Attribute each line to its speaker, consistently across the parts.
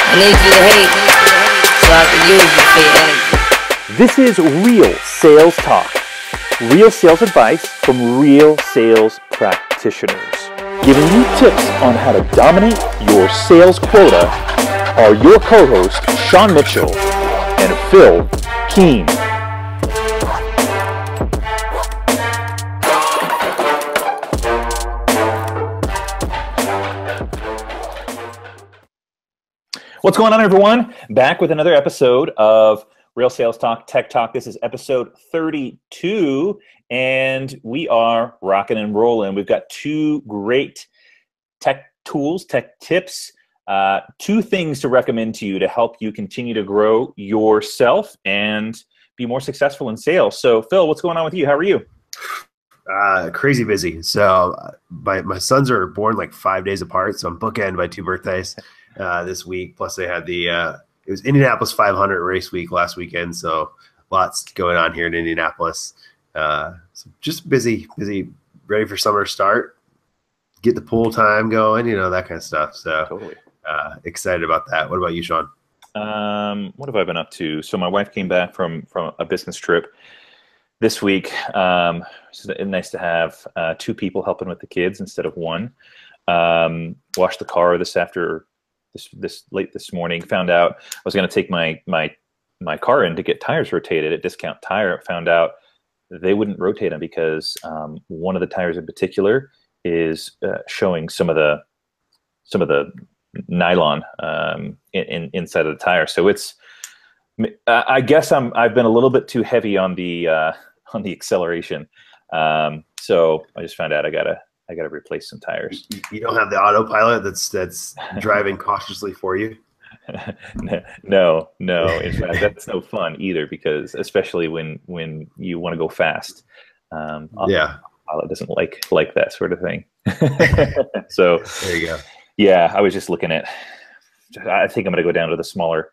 Speaker 1: I need you to hate so I can use you for your energy.
Speaker 2: This is real sales talk. Real sales advice from real sales practitioners. Giving you tips on how to dominate your sales quota are your co-hosts, Sean Mitchell and Phill Keen. What's going on, everyone? Back with another episode of Real Sales Talk, Tech Talk. This is episode 32, and we are rocking and rolling. We've got two great tech tools, tech tips, two things to recommend to you to help you continue to grow yourself and be more successful in sales. So, Phill, what's going on with you? How are you?
Speaker 3: Crazy busy. So my sons are born like 5 days apart, so I'm bookended by two birthdays this week. Plus they had the it was Indianapolis 500 race week last weekend, so lots going on here in Indianapolis. So just busy, ready for summer to start, get the pool time going, you know, that kind of stuff. So
Speaker 2: Totally.
Speaker 3: Excited about that. What about you, Sean?
Speaker 2: What have I been up to? So my wife came back from a business trip this week. It's nice to have two people helping with the kids instead of one. Washed the car this late this morning. Found out I was going to take my car in to get tires rotated at Discount Tire. Found out they wouldn't rotate them because one of the tires in particular is showing some of the nylon inside of the tire. So it's I guess I've been a little bit too heavy on the acceleration. So I just found out I gotta replace some tires.
Speaker 3: You don't have the autopilot that's driving cautiously for you?
Speaker 2: No. In fact, that's no fun either, because especially when you want to go fast. Autopilot doesn't like that sort of thing. So
Speaker 3: there you go.
Speaker 2: Yeah, I was just looking at. I think I'm gonna go down to the smaller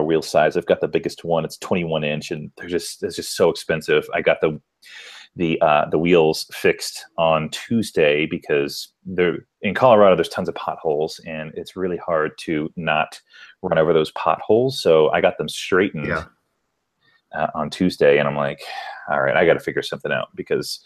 Speaker 2: wheel size. I've got the biggest one. It's 21 inch, and it's just so expensive. I got the wheels fixed on Tuesday because in Colorado there's tons of potholes, and it's really hard to not run over those potholes. So I got them straightened on Tuesday, and I'm like, all right, I got to figure something out, because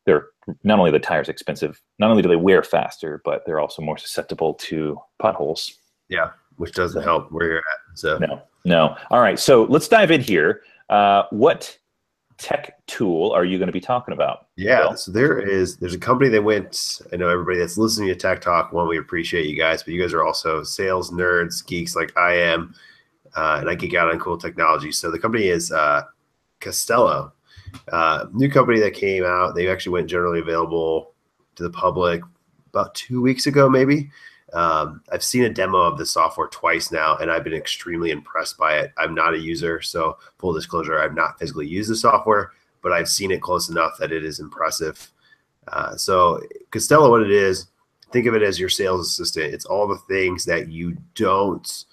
Speaker 2: they're not only the tires expensive, not only do they wear faster, but they're also more susceptible to potholes.
Speaker 3: Yeah, which doesn't help where you're at. So
Speaker 2: no. All right, so let's dive in here. What tech tool are you going to be talking about?
Speaker 3: Yeah,
Speaker 2: Phill?
Speaker 3: so there's a company that went. I know everybody that's listening to Tech Talk, we appreciate you guys, but you guys are also sales nerds, geeks like I am, and I geek out on cool technology. So the company is Costello, new company that came out. They actually went generally available to the public about 2 weeks ago, maybe. I've seen a demo of the software twice now, and I've been extremely impressed by it. I'm not a user, so full disclosure, I've not physically used the software, but I've seen it close enough that it is impressive. So Costello, what it is, think of it as your sales assistant. It's all the things that you don't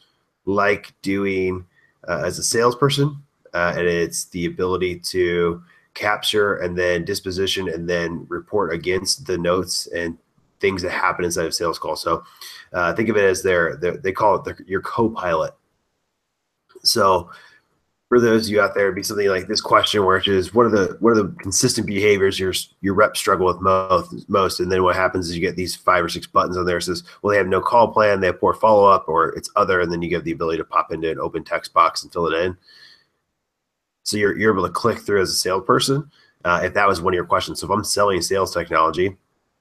Speaker 3: like doing as a salesperson, and it's the ability to capture and then disposition and then report against the notes and things that happen inside of sales calls. So think of it as they call it your co-pilot. So for those of you out there, it'd be something like this question, which is what are the consistent behaviors your reps struggle with most? And then what happens is you get these 5 or 6 buttons on there that says, well, they have no call plan, they have poor follow-up, or it's other, and then you get the ability to pop into an open text box and fill it in. So you're able to click through as a salesperson if that was one of your questions. So if I'm selling sales technology,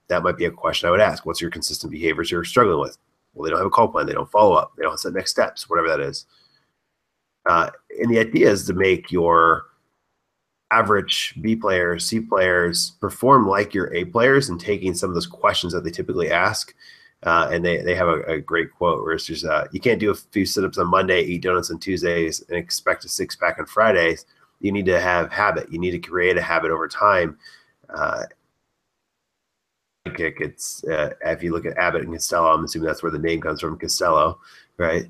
Speaker 3: that might be a question I would ask. What's your consistent behaviors you're struggling with? Well, they don't have a call plan. They don't follow up. They don't set next steps, whatever that is. And the idea is to make your average B players, C players perform like your A players, and taking some of those questions that they typically ask. And they have a great quote where it's just, you can't do a few sit-ups on Monday, eat donuts on Tuesdays, and expect a six-pack on Fridays. You need to have habit. You need to create a habit over time. It's if you look at Abbott and Costello, I'm assuming that's where the name comes from, Costello, right?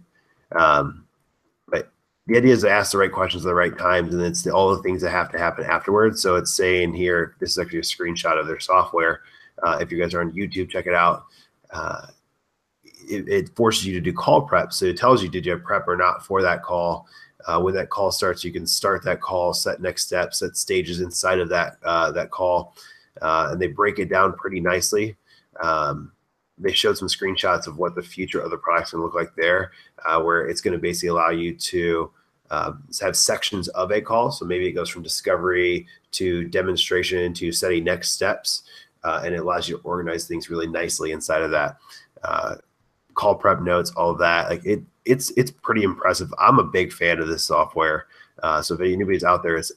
Speaker 3: But the idea is to ask the right questions at the right times, and it's all the things that have to happen afterwards. So it's saying here, this is actually a screenshot of their software. If you guys are on YouTube, check it out. it forces you to do call prep. So it tells you, did you have prep or not for that call? When that call starts, you can start that call, set next steps, set stages inside of that call, and they break it down pretty nicely. They showed some screenshots of what the future of the product's going to look like there, where it's going to basically allow you to have sections of a call. So maybe it goes from discovery to demonstration to setting next steps, and it allows you to organize things really nicely inside of that. Call prep notes, all of that. Like it's pretty impressive. I'm a big fan of this software. So if anybody's out there, it's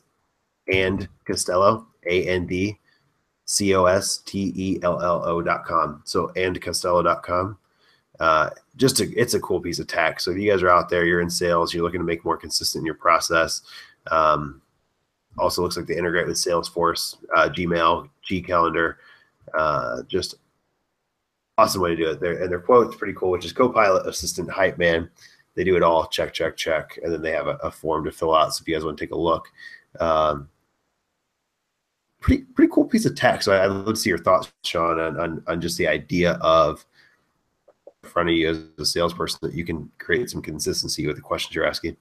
Speaker 3: and Costello, AndCostello.com. So andcostello.com. It's a cool piece of tech. So if you guys are out there, you're in sales, you're looking to make more consistent in your process. Also looks like they integrate with Salesforce, Gmail, G Calendar. Just awesome way to do it. Their quote's pretty cool, which is Copilot, Assistant, Hype Man. They do it all. Check, check, check. And then they have a form to fill out. So if you guys want to take a look, pretty cool piece of tech. So I'd love to see your thoughts, Sean, on just the idea of in front of you as a salesperson that you can create some consistency with the questions you're asking.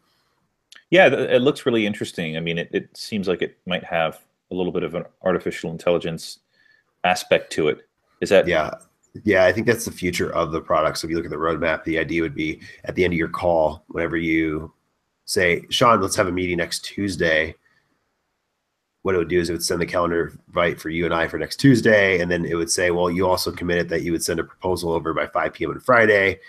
Speaker 2: Yeah, it looks really interesting. I mean, it seems like it might have a little bit of an artificial intelligence aspect to it. Is that?
Speaker 3: Yeah, I think that's the future of the product. So if you look at the roadmap, the idea would be at the end of your call, whenever you say, Sean, let's have a meeting next Tuesday, what it would do is it would send the calendar invite for you and I for next Tuesday. And then it would say, well, you also committed that you would send a proposal over by 5 p.m. on Friday.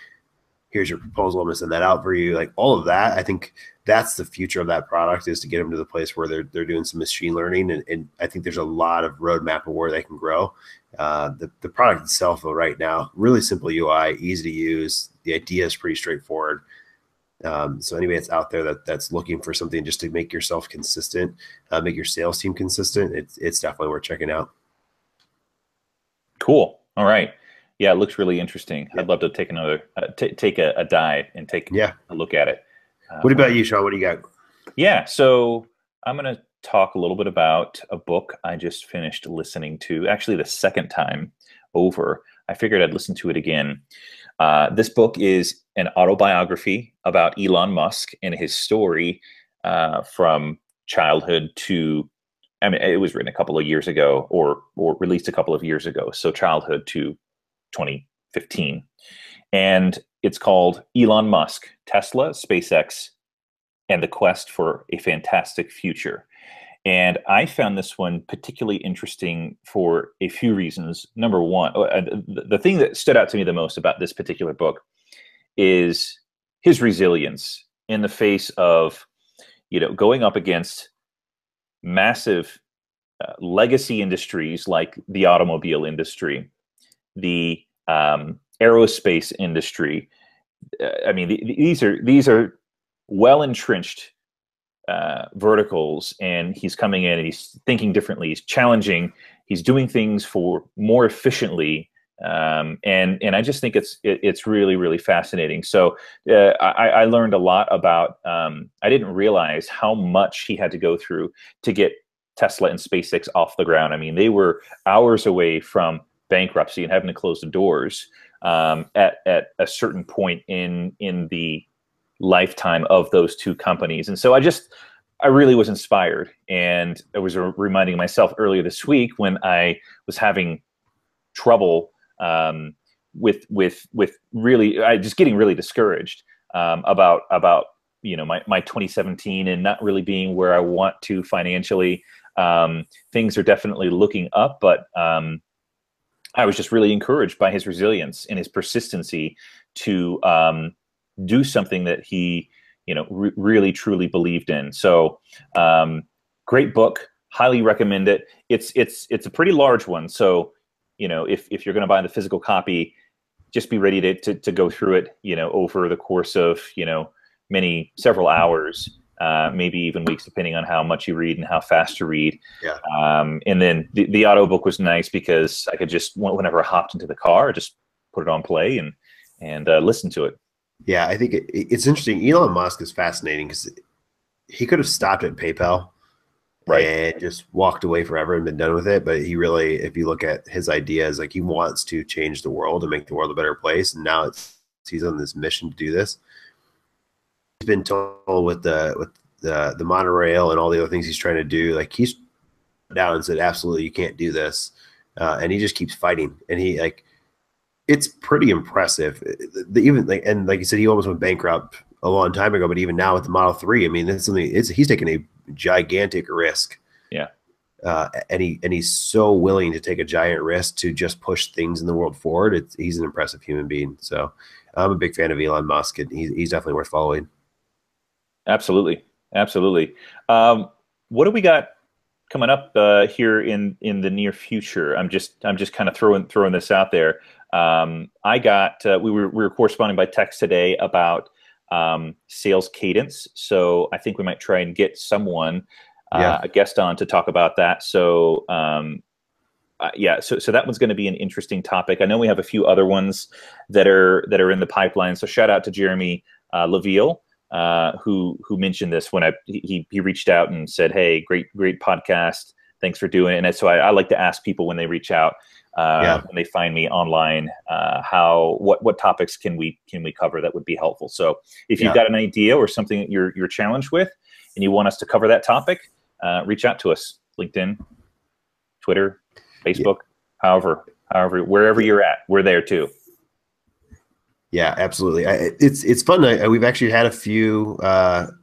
Speaker 3: Here's your proposal. I'm going to send that out for you. Like all of that, I think that's the future of that product, is to get them to the place where they're doing some machine learning. And I think there's a lot of roadmap of where they can grow. The product itself, though, right now, really simple UI, easy to use. The idea is pretty straightforward. So anybody that's out there that's looking for something just to make yourself consistent, make your sales team consistent, it's definitely worth checking out.
Speaker 2: Cool. All right. Yeah, it looks really interesting. I'd love to take another, take a dive and take a look at it.
Speaker 3: What about you, Sean? What do you got?
Speaker 2: Yeah, so I'm going to talk a little bit about a book I just finished listening to, actually the second time over. I figured I'd listen to it again. This book is an autobiography about Elon Musk and his story from childhood to, I mean, it was written a couple of years ago or released a couple of years ago. So childhood to 2015. And it's called Elon Musk, Tesla, SpaceX, and the Quest for a Fantastic Future. And I found this one particularly interesting for a few reasons. Number one, the thing that stood out to me the most about this particular book is his resilience in the face of, going up against massive legacy industries like the automobile industry, the aerospace industry. I mean, these are well entrenched verticals, and he's coming in and he's thinking differently. He's challenging. He's doing things for more efficiently, and I just think it's really, really fascinating. So I learned a lot about. I didn't realize how much he had to go through to get Tesla and SpaceX off the ground. I mean, they were hours away from bankruptcy and having to close the doors at a certain point in the lifetime of those two companies. And so I really was inspired. And I was reminding myself earlier this week when I was having trouble with really, just getting really discouraged about my 2017 and not really being where I want to financially. Things are definitely looking up, but I was just really encouraged by his resilience and his persistency to do something that he, really truly believed in. So, great book, highly recommend it. It's a pretty large one. So, if you're going to buy the physical copy, just be ready to go through it, over the course of, several hours, maybe even weeks, depending on how much you read and how fast you read.
Speaker 3: Yeah.
Speaker 2: And then the audiobook was nice because I could just, whenever I hopped into the car, just put it on play and listen to it.
Speaker 3: Yeah, I think it's interesting. Elon Musk is fascinating because he could have stopped at PayPal, right, and just walked away forever and been done with it. But he really, if you look at his ideas, like he wants to change the world and make the world a better place. And now it's He's on this mission to do this. He's been told with the monorail and all the other things he's trying to do, like he's down and said, absolutely, you can't do this. And he just keeps fighting. And it's pretty impressive. Even like you said, he almost went bankrupt a long time ago, but even now with the Model 3, I mean, he's taking a gigantic risk.
Speaker 2: Yeah.
Speaker 3: And he's so willing to take a giant risk to just push things in the world forward. He's an impressive human being. So I'm a big fan of Elon Musk, and he's definitely worth following.
Speaker 2: Absolutely. Absolutely. What do we got coming up here in the near future? I'm just kind of throwing this out there. We were corresponding by text today about sales cadence. So I think we might try and get someone, a guest on to talk about that. So so that one's going to be an interesting topic. I know we have a few other ones that are in the pipeline. So shout out to Jeremy Laville, who mentioned this when he reached out and said, "Hey, great podcast. Thanks for doing it." And so I like to ask people when they reach out, when they find me online, what topics can we cover that would be helpful. So if you've got an idea or something that you're challenged with and you want us to cover that topic, reach out to us. LinkedIn, Twitter, Facebook, however, wherever you're at, we're there too.
Speaker 3: Yeah, absolutely. It's fun. We've actually had a few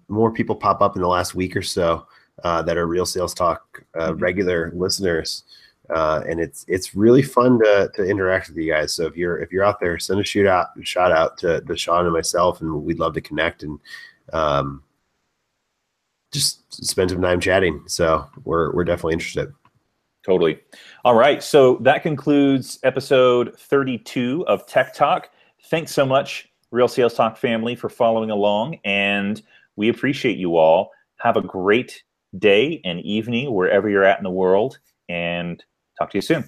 Speaker 3: more people pop up in the last week or so that are Real Sales Talk regular listeners, and it's really fun to interact with you guys. So if you're out there, send a shout out to Sean and myself, and we'd love to connect and just spend some time chatting. So we're definitely interested.
Speaker 2: Totally. All right. So that concludes episode 32 of Tech Talk. Thanks so much, Real Sales Talk family, for following along, and we appreciate you all. Have a great day and evening wherever you're at in the world, and talk to you soon.